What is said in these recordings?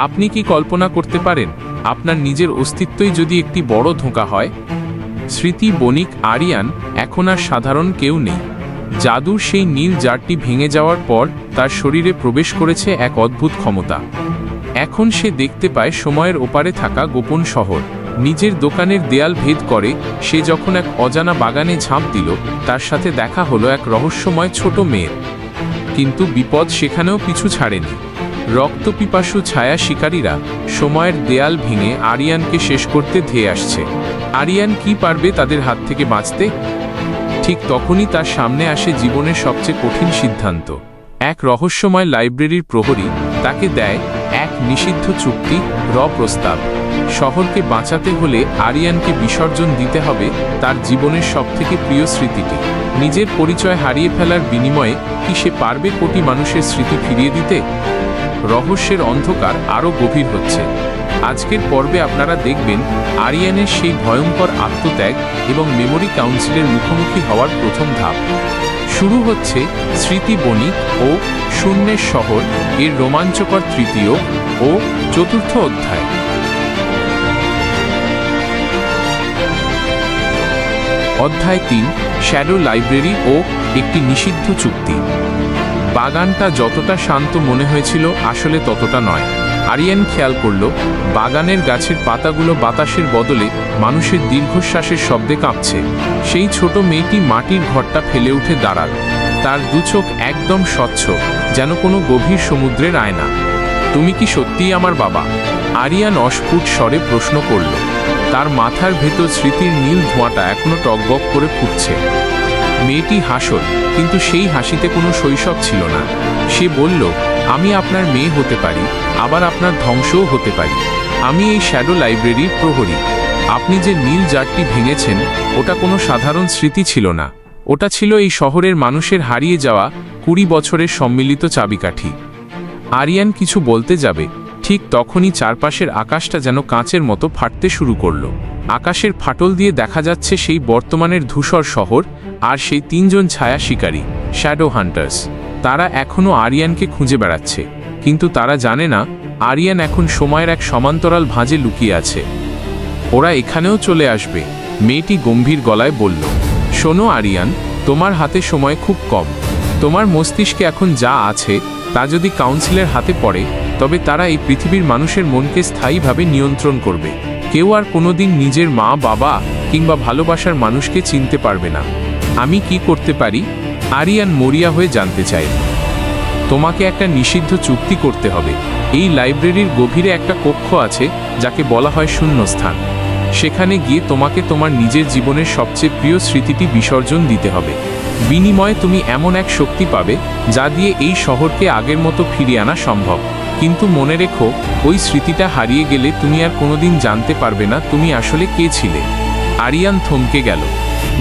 আপনি কি কল্পনা করতে পারেন আপনার নিজের অস্তিত্বই যদি একটি বড় ধোঁকা হয়? স্মৃতি বণিক আরিয়ান এখন আর সাধারণ কেউ নেই। জাদুর সেই নীল জারটি ভেঙে যাওয়ার পর তার শরীরে প্রবেশ করেছে এক অদ্ভুত ক্ষমতা। এখন সে দেখতে পায় সময়ের ওপারে থাকা গোপন শহর। নিজের দোকানের দেয়াল ভেদ করে সে যখন এক অজানা বাগানে ঝাঁপ দিল, তার সাথে দেখা হলো এক রহস্যময় ছোট মেয়ের। কিন্তু বিপদ সেখানেও পিছু ছাড়েনি। রক্তপিপাসু ছায়া শিকারীরা সময়ের দেয়াল ভেঙে আরিয়ানকে শেষ করতে ধেয়ে আসছে। আরিয়ান কি পারবে তাদের হাত থেকে বাঁচতে? ঠিক তখনই তার সামনে আসে জীবনের সবচেয়ে কঠিন সিদ্ধান্ত। এক রহস্যময় লাইব্রেরির প্রহরী তাকে দেয় এক নিষিদ্ধ চুক্তি, প্রস্তাব। শহরকে বাঁচাতে হলে আরিয়ানকে বিসর্জন দিতে হবে তার জীবনের সবথেকে প্রিয় স্মৃতিটি। নিজের পরিচয় হারিয়ে ফেলার বিনিময়ে কি সে পারবে কোটি মানুষের স্মৃতি ফিরিয়ে দিতে? রহস্যের অন্ধকার আরও গভীর হচ্ছে। আজকের পর্বে আপনারা দেখবেন আরিয়ানের সেই ভয়ঙ্কর আত্মত্যাগ এবং মেমোরি কাউন্সিলের মুখোমুখি হওয়ার প্রথম ধাপ। শুরু হচ্ছে স্মৃতি বণিক ও শূন্যের শহর এর রোমাঞ্চকর তৃতীয় ও চতুর্থ অধ্যায়। অধ্যায় ৩, শ্যাডো লাইব্রেরি ও একটি নিষিদ্ধ চুক্তি। বাগানটা যতটা শান্ত মনে হয়েছিল আসলে ততটা নয়। আরিয়ান খেয়াল করল বাগানের গাছের পাতাগুলো বাতাসের বদলে মানুষের দীর্ঘশ্বাসের শব্দে কাঁপছে। সেই ছোট মেয়েটি মাটির ঘরটা ফেলে উঠে দাঁড়াল। তার দু চোখ একদম স্বচ্ছ, যেন কোনো গভীর সমুদ্রের আয়না। তুমি কি সত্যিই আমার বাবা? আরিয়ান অস্ফুট স্বরে প্রশ্ন করল। তার মাথার ভেতর স্মৃতির নীল ধোঁয়াটা এখনো টকবক করে ফুটছে। মেয়েটি হাসল, কিন্তু সেই হাসিতে কোনো শৈশব ছিল না। সে বলল, আমি আপনার মেয়ে হতে পারি, আবার আপনার ধ্বংসও হতে পারি। আমি এই শ্যাডো লাইব্রেরির প্রহরী। আপনি যে নীল জারটি ভেঙেছেন ওটা কোনো সাধারণ স্মৃতি ছিল না। ওটা ছিল এই শহরের মানুষের হারিয়ে যাওয়া 20 বছরের সম্মিলিত চাবিকাঠি। আরিয়ান কিছু বলতে যাবে, ঠিক তখনই চারপাশের আকাশটা যেন কাঁচের মতো ফাটতে শুরু করল। আকাশের ফাটল দিয়ে দেখা যাচ্ছে সেই বর্তমানের ধূসর শহর আর সেই 3 জন ছায়া শিকারী, শ্যাডো হান্টার্স। তারা এখনও আরিয়ানকে খুঁজে বেড়াচ্ছে, কিন্তু তারা জানে না আরিয়ান এখন সময়ের এক সমান্তরাল ভাঁজে লুকিয়ে আছে। ওরা এখানেও চলে আসবে, মেয়েটি গম্ভীর গলায় বলল। শোনো আরিয়ান, তোমার হাতে সময় খুব কম। তোমার মস্তিষ্কে এখন যা আছে তা যদি কাউন্সিলের হাতে পড়ে, তবে তারা এই পৃথিবীর মানুষের মনকে স্থায়ীভাবে নিয়ন্ত্রণ করবে। কেউ আর কোনোদিন নিজের মা, বাবা কিংবা ভালোবাসার মানুষকে চিনতে পারবে না। আমি কি করতে পারি? আরিয়ান মরিয়া হয়ে জানতে চায়। তোমাকে একটা নিষিদ্ধ চুক্তি করতে হবে। এই লাইব্রেরির গভীরে একটা কক্ষ আছে যাকে বলা হয় শূন্যস্থান। সেখানে গিয়ে তোমাকে তোমার নিজের জীবনের সবচেয়ে প্রিয় স্মৃতিটি বিসর্জন দিতে হবে। বিনিময়ে তুমি এমন এক শক্তি পাবে যা দিয়ে এই শহরকে আগের মতো ফিরিয়ে আনা সম্ভব। কিন্তু মনে রেখো, ওই স্মৃতিটা হারিয়ে গেলে তুমি আর কোনোদিন জানতে পারবে না তুমি আসলে কে ছিলে। আরিয়ান থমকে গেল।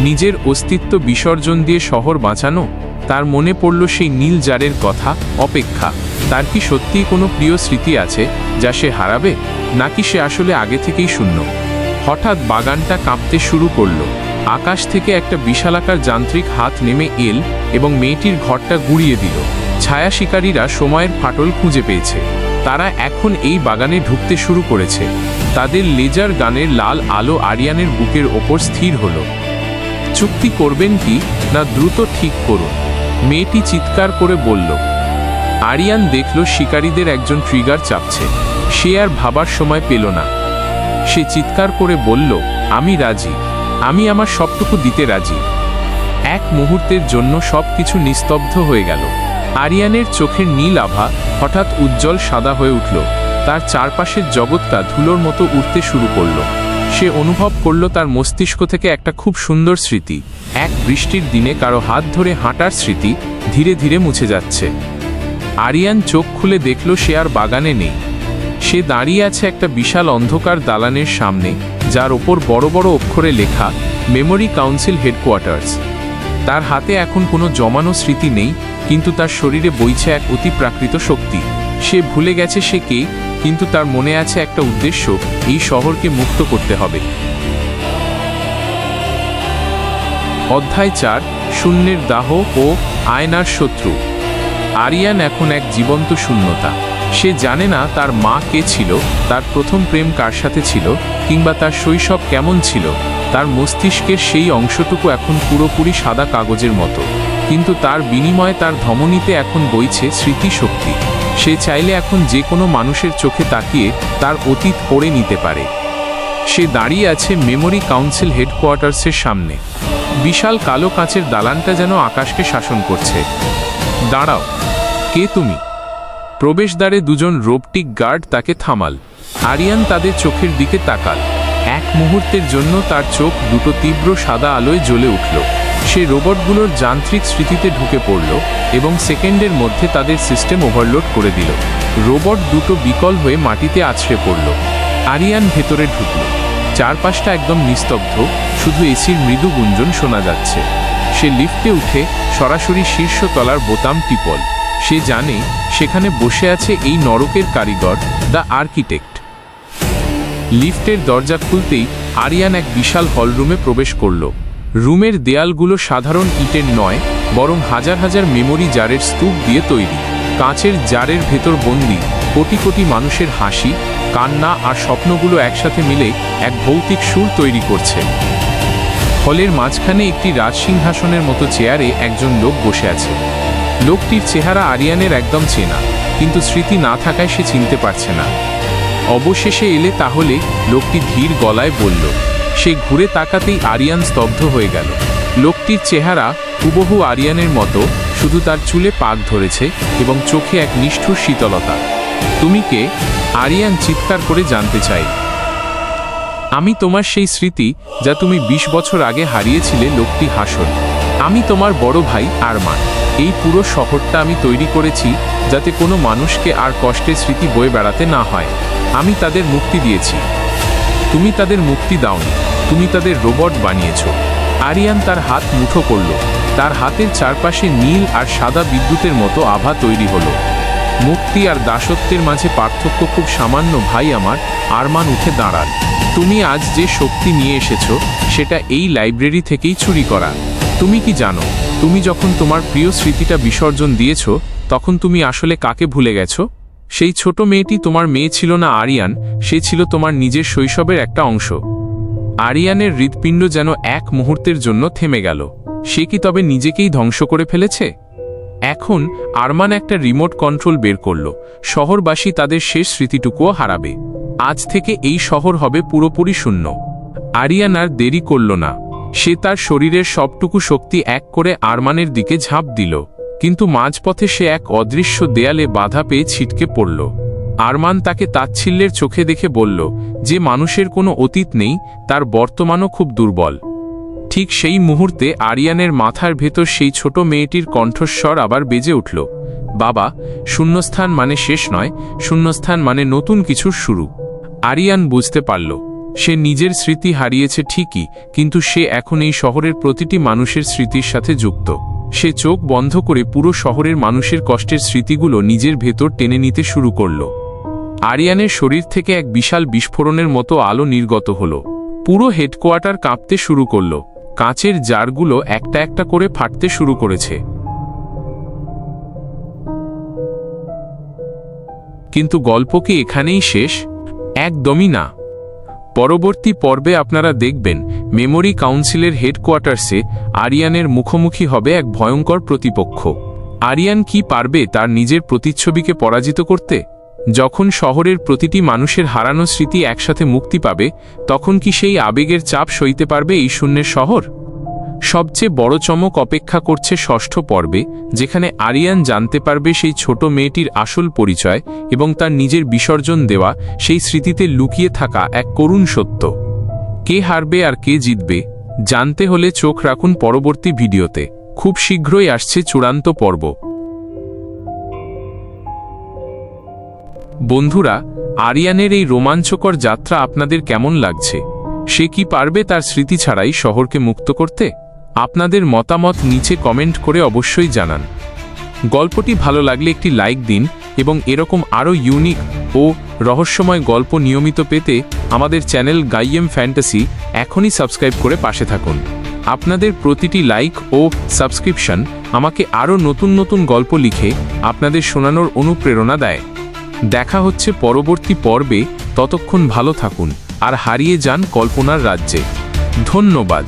নিজের অস্তিত্ব বিসর্জন দিয়ে শহর বাঁচানো? তার মনে পড়ল সেই নীল জারের কথা। অপেক্ষা, তার কি সত্যিই কোনো প্রিয় স্মৃতি আছে যা সে হারাবে, নাকি সে আসলে আগে থেকেই শূন্য? হঠাৎ বাগানটা কাঁপতে শুরু করল। আকাশ থেকে একটা বিশালাকার যান্ত্রিক হাত নেমে এল এবং মেয়েটির ঘরটা গুঁড়িয়ে দিল। ছায়া শিকারীরা সময়ের ফাটল খুঁজে পেয়েছে। তারা এখন এই বাগানে ঢুকতে শুরু করেছে। তাদের লেজার গানের লাল আলো আরিয়ানের বুকের ওপর স্থির হলো। চুক্তি করবেন কি না দ্রুত ঠিক করুন, মেয়েটি চিৎকার করে বলল। আরিয়ান দেখল শিকারীদের একজন ট্রিগার চাপছে। সে আর ভাবার সময় পেল না। সে চিৎকার করে বলল, আমি রাজি, আমি আমার সবটুকু দিতে রাজি। এক মুহূর্তের জন্য সবকিছু নিস্তব্ধ হয়ে গেল। আরিয়ানের চোখের নীল আভা হঠাৎ উজ্জ্বল সাদা হয়ে উঠল। তার চারপাশের জগৎটা ধুলোর মতো উঠতে শুরু করল। সে অনুভব করল তার মস্তিষ্ক থেকে একটা খুব সুন্দর স্মৃতি, এক বৃষ্টির দিনে কারো হাত ধরে হাঁটার স্মৃতি, ধীরে ধীরে মুছে যাচ্ছে। আরিয়ান চোখ খুলে দেখল সে আর বাগানে নেই। সে দাঁড়িয়ে আছে একটা বিশাল অন্ধকার দালানের সামনে, যার ওপর বড় বড় অক্ষরে লেখা মেমোরি কাউন্সিল হেডকোয়ার্টার্স। তার হাতে এখন কোনো জমানো স্মৃতি নেই, কিন্তু তার শরীরে বইছে এক অতিপ্রাকৃত শক্তি। সে ভুলে গেছে সে কে, কিন্তু তার মনে আছে একটা উদ্দেশ্য, এই শহরকে মুক্ত করতে হবে। অধ্যায় 4, শূন্যের দাহ ও আয়নার শত্রু। আরিয়ান এখন এক জীবন্ত শূন্যতা। সে জানে না তার মা কে ছিল, তার প্রথম প্রেম কার সাথে ছিল, কিংবা তার শৈশব কেমন ছিল। তার মস্তিষ্কের সেই অংশটুকু এখন পুরোপুরি সাদা কাগজের মতো, কিন্তু তার বিনিময়ে তার ধমনীতে এখন বইছে স্মৃতিশক্তি। সে চাইলে এখন যে কোনো মানুষের চোখে তাকিয়ে তার অতীত পড়ে নিতে পারে। সে দাঁড়িয়ে আছে মেমোরি কাউন্সিল হেডকোয়ার্টার্সের সামনে। বিশাল কালো কাঁচের দালানটা যেন আকাশকে শাসন করছে। দাঁড়াও, কে তুমি? প্রবেশদ্বারে দুজন রোবটিক গার্ড তাকে থামাল। আরিয়ান তাদের চোখের দিকে তাকাল। এক মুহূর্তের জন্য তার চোখ দুটো তীব্র সাদা আলোয় জ্বলে উঠল। সে রোবটগুলোর যান্ত্রিক স্মৃতিতে ঢুকে পড়ল এবং সেকেন্ডের মধ্যে তাদের সিস্টেম ওভারলোড করে দিল। রোবট দুটো বিকল হয়ে মাটিতে আছড়ে পড়ল। আরিয়ান ভেতরে ঢুকল। চারপাশটা একদম নিস্তব্ধ, শুধু এসির মৃদু গুঞ্জন শোনা যাচ্ছে। সে লিফটে উঠে সরাসরি শীর্ষতলার বোতাম টিপল। সে জানে সেখানে বসে আছে এই নরকের কারিগর, দ্য আর্কিটেক্ট। লিফটের দরজা খুলতেই আরিয়ান এক বিশাল হলরুমে প্রবেশ করল। রুমের দেয়ালগুলো সাধারণ ইটের নয়, বরং হাজার হাজার মেমোরি জারের স্তূপ দিয়ে তৈরি। কাঁচের জারের ভেতর বন্দি কোটি কোটি মানুষের হাসি, কান্না আর স্বপ্নগুলো একসাথে মিলে এক ভৌতিক সুর তৈরি করছে। হলের মাঝখানে একটি রাজসিংহাসনের মতো চেয়ারে একজন লোক বসে আছে। লোকটির চেহারা আরিয়ানের একদম চেনা, কিন্তু স্মৃতি না থাকায় সে চিনতে পারছে না। অবশেষে এলে তাহলে, লোকটি ধীর গলায় বলল। সে ঘুরে তাকাতেই আরিয়ান স্তব্ধ হয়ে গেল। লোকটির চেহারা হুবহু আরিয়ানের মতো, শুধু তার চুলে পাক ধরেছে এবং চোখে এক নিষ্ঠুর শীতলতা। তুমি কে? আরিয়ান চিৎকার করে জানতে চাই। আমি তোমার সেই স্মৃতি যা তুমি 20 বছর আগে হারিয়েছিলে, লোকটি হাসল। আমি তোমার বড় ভাই আরমান। এই পুরো শহরটা আমি তৈরি করেছি যাতে কোনো মানুষকে আর কষ্টের স্মৃতি বয়ে বেড়াতে না হয়। আমি তাদের মুক্তি দিয়েছি। তুমি তাদের মুক্তি দাওনি, তুমি তাদের রোবট বানিয়েছ। আরিয়ান তার হাত মুঠো করল। তার হাতের চারপাশে নীল আর সাদা বিদ্যুতের মতো আভা তৈরি হলো। মুক্তি আর দাসত্বের মাঝে পার্থক্য খুব সামান্য, ভাই আমার। আরমান উঠে দাঁড়াল। তুমি আজ যে শক্তি নিয়ে এসেছো সেটা এই লাইব্রেরি থেকেই চুরি করা। তুমি কি জানো, তুমি যখন তোমার প্রিয় স্মৃতিটা বিসর্জন দিয়েছো, তখন তুমি আসলে কাকে ভুলে গেছো? সেই ছোট মেয়েটি তোমার মেয়ে ছিল না আরিয়ান, সে ছিল তোমার নিজের শৈশবের একটা অংশ। আরিয়ানের হৃৎপিণ্ড যেন এক মুহূর্তের জন্য থেমে গেল। সে কি তবে নিজেকেই ধ্বংস করে ফেলেছে? এখন আরমান একটা রিমোট কন্ট্রোল বের করল। শহরবাসী তাদের শেষ স্মৃতিটুকুও হারাবে। আজ থেকে এই শহর হবে পুরোপুরি শূন্য। আরিয়ান আর দেরি করল না। সে তার শরীরের সবটুকু শক্তি এক করে আরমানের দিকে ঝাঁপ দিল, কিন্তু মাঝপথে সে এক অদৃশ্য দেয়ালে বাধা পেয়ে ছিটকে পড়ল। আরমান তাকে তাচ্ছিল্যের চোখে দেখে বলল, যে মানুষের কোনো অতীত নেই তার বর্তমানও খুব দুর্বল। ঠিক সেই মুহূর্তে আরিয়ানের মাথার ভেতর সেই ছোট মেয়েটির কণ্ঠস্বর আবার বেজে উঠল। বাবা, শূন্যস্থান মানে শেষ নয়, শূন্যস্থান মানে নতুন কিছুর শুরু। আরিয়ান বুঝতে পারল, সে নিজের স্মৃতি হারিয়েছে ঠিকই, কিন্তু সে এখন এই শহরের প্রতিটি মানুষের স্মৃতির সাথে যুক্ত। সে চোখ বন্ধ করে পুরো শহরের মানুষের কষ্টের স্মৃতিগুলো নিজের ভেতর টেনে নিতে শুরু করল। আরিয়ানের শরীর থেকে এক বিশাল বিস্ফোরণের মতো আলো নির্গত হল। পুরো হেডকোয়ার্টার কাঁপতে শুরু করল। কাঁচের জারগুলো একটা একটা করে ফাটতে শুরু করেছে। কিন্তু গল্প কি এখানেই শেষ? একদমই না। পরবর্তী পর্বে আপনারা দেখবেন মেমোরি কাউন্সিলের হেডকোয়ার্টার্সে আরিয়ানের মুখোমুখি হবে এক ভয়ঙ্কর প্রতিপক্ষ। আরিয়ান কি পারবে তার নিজের প্রতিচ্ছবিকে পরাজিত করতে? যখন শহরের প্রতিটি মানুষের হারানো স্মৃতি একসাথে মুক্তি পাবে, তখন কি সেই আবেগের চাপ সইতে পারবে এই শূন্যের শহর? সবচেয়ে বড় চমক অপেক্ষা করছে ষষ্ঠ পর্বে, যেখানে আরিয়ান জানতে পারবে সেই ছোট মেয়েটির আসল পরিচয় এবং তার নিজের বিসর্জন দেওয়া সেই স্মৃতিতে লুকিয়ে থাকা এক করুণ সত্য। কে হারবে আর কে জিতবে জানতে হলে চোখ রাখুন পরবর্তী ভিডিওতে। খুব শীঘ্রই আসছে চূড়ান্ত পর্ব। বন্ধুরা, আরিয়ানের এই রোমাঞ্চকর যাত্রা আপনাদের কেমন লাগছে? সে কি পারবে তার স্মৃতি ছাড়াই শহরকে মুক্ত করতে? আপনাদের মতামত নিচে কমেন্ট করে অবশ্যই জানান। গল্পটি ভালো লাগলে একটি লাইক দিন এবং এরকম আরও ইউনিক ও রহস্যময় গল্প নিয়মিত পেতে আমাদের চ্যানেল গাইএম ফ্যান্টাসি এখনই সাবস্ক্রাইব করে পাশে থাকুন। আপনাদের প্রতিটি লাইক ও সাবস্ক্রিপশন আমাকে আরও নতুন নতুন গল্প লিখে আপনাদের শোনানোর অনুপ্রেরণা দেয়। দেখা হচ্ছে পরবর্তী পর্বে, ততক্ষণ ভালো থাকুন আর হারিয়ে যান কল্পনার রাজ্যে। ধন্যবাদ।